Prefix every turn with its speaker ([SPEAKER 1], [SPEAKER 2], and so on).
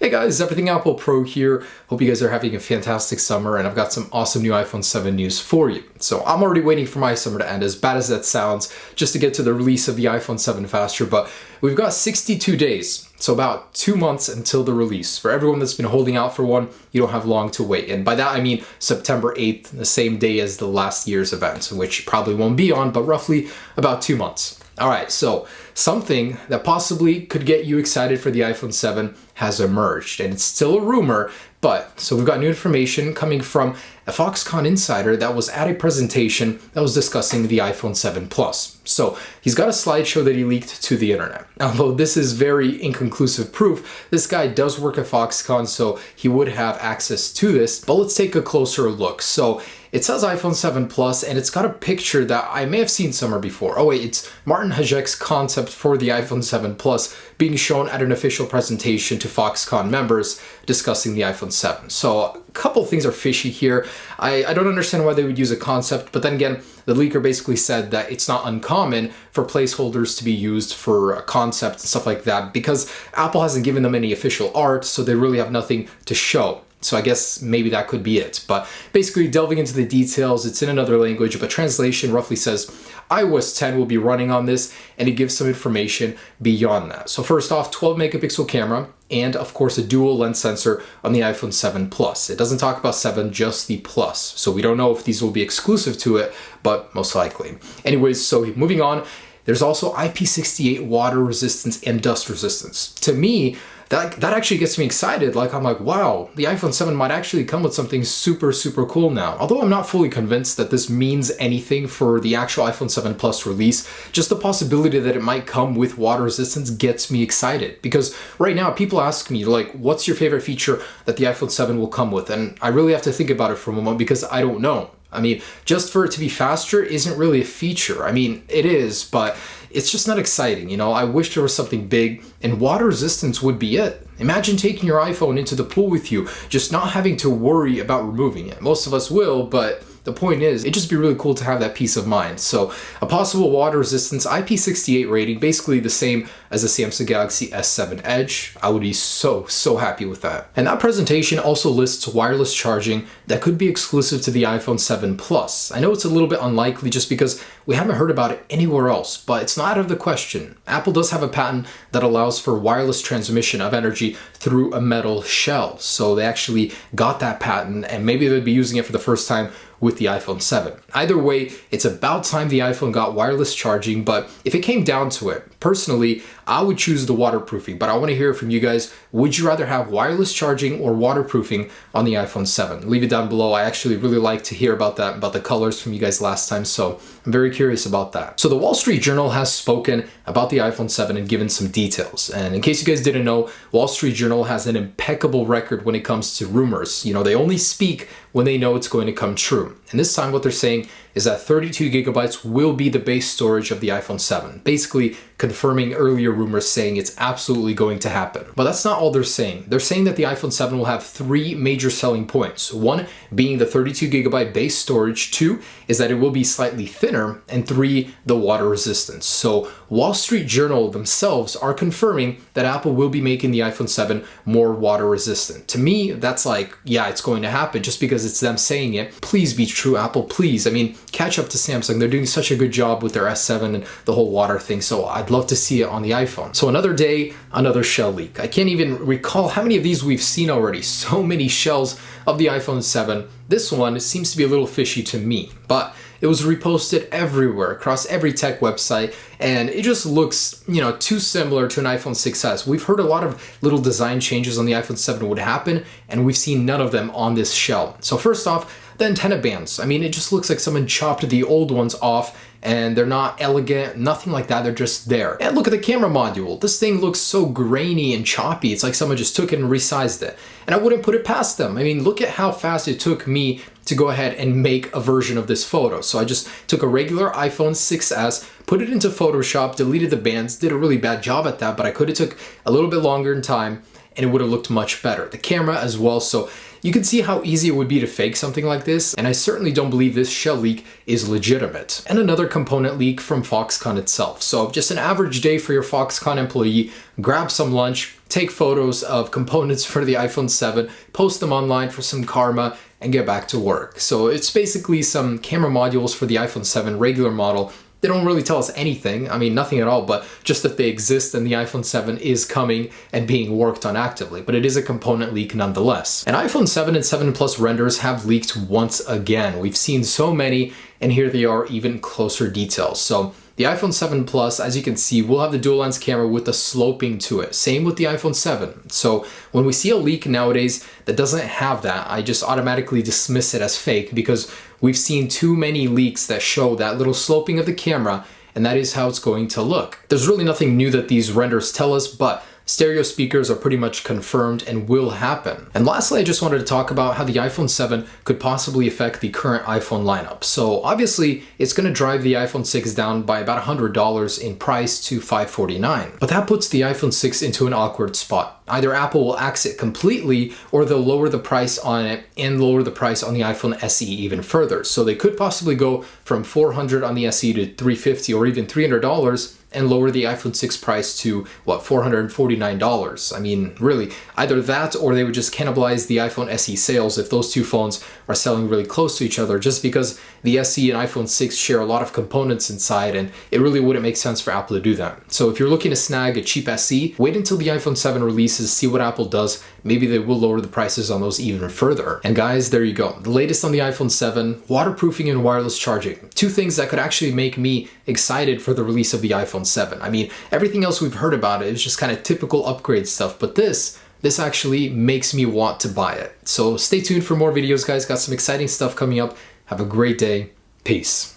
[SPEAKER 1] Hey guys, Everything Apple Pro here. Hope you guys are having a fantastic summer, and I've got some awesome new iPhone 7 news for you. So I'm already waiting for my summer to end, as bad as that sounds, just to get to the release of the iPhone 7 faster, but we've got 62 days, so about 2 months until the release. For everyone that's been holding out for one, you don't have long to wait. And by that I mean September 8th, the same day as the last year's event, which probably won't be on, but roughly about 2 months. All right, so something that possibly could get you excited for the iPhone 7 has emerged, and it's still a rumor, but so we've got new information coming from a Foxconn insider that was at a presentation that was discussing the iPhone 7 Plus. So he's got a slideshow that he leaked to the internet. Although this is very inconclusive proof, this guy does work at Foxconn, so he would have access to this, but let's take a closer look. So it says iPhone 7 Plus, and it's got a picture that I may have seen somewhere before. Oh wait, it's Martin Hajek's concept for the iPhone 7 Plus being shown at an official presentation to Foxconn members discussing the iPhone 7. So a couple things are fishy here. I don't understand why they would use a concept, but then again, the leaker basically said that it's not uncommon for placeholders to be used for a concept and stuff like that because Apple hasn't given them any official art, so they really have nothing to show. So I guess maybe that could be it. But basically delving into the details, it's in another language, but translation roughly says iOS 10 will be running on this, and it gives some information beyond that. So first off, 12 megapixel camera, and of course a dual lens sensor on the iPhone 7 Plus. It doesn't talk about 7, just the Plus. So we don't know if these will be exclusive to it, but most likely. Anyways, so moving on, there's also IP68 water resistance and dust resistance. To me, that actually gets me excited. Like, I'm like, wow, the iPhone 7 might actually come with something super, super cool now. Although I'm not fully convinced that this means anything for the actual iPhone 7 Plus release, just the possibility that it might come with water resistance gets me excited. Because right now, people ask me, like, what's your favorite feature that the iPhone 7 will come with? And I really have to think about it for a moment because I don't know. I mean, just for it to be faster isn't really a feature. I mean, it is, but it's just not exciting, you know? I wish there was something big, and water resistance would be it. Imagine taking your iPhone into the pool with you, just not having to worry about removing it. Most of us will, but the point is, it'd just be really cool to have that peace of mind. So a possible water resistance IP68 rating, basically the same as the Samsung Galaxy S7 Edge. I would be so happy with that. And that presentation also lists wireless charging that could be exclusive to the iPhone 7 Plus. I know it's a little bit unlikely just because we haven't heard about it anywhere else, but it's not out of the question. Apple does have a patent that allows for wireless transmission of energy through a metal shell. So they actually got that patent, and maybe they'd be using it for the first time with the iPhone 7. Either way, it's about time the iPhone got wireless charging, but if it came down to it, personally, I would choose the waterproofing, but I want to hear from you guys. Would you rather have wireless charging or waterproofing on the iPhone 7? Leave it down below. I actually really like to hear about that, about the colors from you guys last time, so I'm very curious about that. So the Wall Street Journal has spoken about the iPhone 7 and given some details. And in case you guys didn't know, Wall Street Journal has an impeccable record when it comes to rumors. You know, they only speak when they know it's going to come true. And this time what they're saying is that 32 gigabytes will be the base storage of the iPhone 7, basically confirming earlier rumors saying it's absolutely going to happen. But that's not all they're saying. They're saying that the iPhone 7 will have 3 major selling points. 1 being the 32 gigabyte base storage, 2 is that it will be slightly thinner, and 3, the water resistance. So Wall Street Journal themselves are confirming that Apple will be making the iPhone 7 more water resistant. To me, that's like, yeah, it's going to happen just because it's them saying it. Please be true, Apple, please. I mean, catch up to Samsung. They're doing such a good job with their S7 and the whole water thing, so I'd love to see it on the iPhone. So another day, another shell leak. I can't even recall how many of these we've seen already. So many shells of the iPhone 7. This one seems to be a little fishy to me, but it was reposted everywhere, across every tech website, and it just looks, you know, too similar to an iPhone 6s. We've heard a lot of little design changes on the iPhone 7 would happen, and we've seen none of them on this shell. So first off, the antenna bands. I mean, it just looks like someone chopped the old ones off, and they're not elegant, nothing like that, they're just there. And look at the camera module. This thing looks so grainy and choppy. It's like someone just took it and resized it. And I wouldn't put it past them. I mean, look at how fast it took me to go ahead and make a version of this photo. So I just took a regular iPhone 6s, put it into Photoshop, deleted the bands, did a really bad job at that, but I could have took a little bit longer in time and it would have looked much better. The camera as well, so you can see how easy it would be to fake something like this, and I certainly don't believe this shell leak is legitimate. And another component leak from Foxconn itself. So just an average day for your Foxconn employee, grab some lunch, take photos of components for the iPhone 7, post them online for some karma, and get back to work. So it's basically some camera modules for the iPhone 7 regular model. They don't really tell us anything, I mean nothing at all, but just that they exist and the iPhone 7 is coming and being worked on actively, but it is a component leak nonetheless. And iPhone 7 and 7 Plus renders have leaked once again. We've seen so many, and here they are, even closer details. So the iPhone 7 Plus, as you can see, will have the dual lens camera with the sloping to it. Same with the iPhone 7. So when we see a leak nowadays that doesn't have that, I just automatically dismiss it as fake because we've seen too many leaks that show that little sloping of the camera, and that is how it's going to look. There's really nothing new that these renders tell us, but stereo speakers are pretty much confirmed and will happen. And lastly, I just wanted to talk about how the iPhone 7 could possibly affect the current iPhone lineup. So obviously, it's going to drive the iPhone 6 down by about $100 in price to $549. But that puts the iPhone 6 into an awkward spot. Either Apple will axe it completely, or they'll lower the price on it and lower the price on the iPhone SE even further. So they could possibly go from $400 on the SE to $350 or even $300 and lower the iPhone 6 price to, what, $449. I mean, really, either that or they would just cannibalize the iPhone SE sales if those two phones are selling really close to each other, just because the SE and iPhone 6 share a lot of components inside, and it really wouldn't make sense for Apple to do that. So if you're looking to snag a cheap SE, wait until the iPhone 7 releases, see what Apple does. Maybe they will lower the prices on those even further. And guys, there you go. The latest on the iPhone 7, waterproofing and wireless charging. Two things that could actually make me excited for the release of the iPhone 7. I mean, everything else we've heard about it is just kind of typical upgrade stuff, but this actually makes me want to buy it. So stay tuned for more videos, guys. Got some exciting stuff coming up. Have a great day. Peace.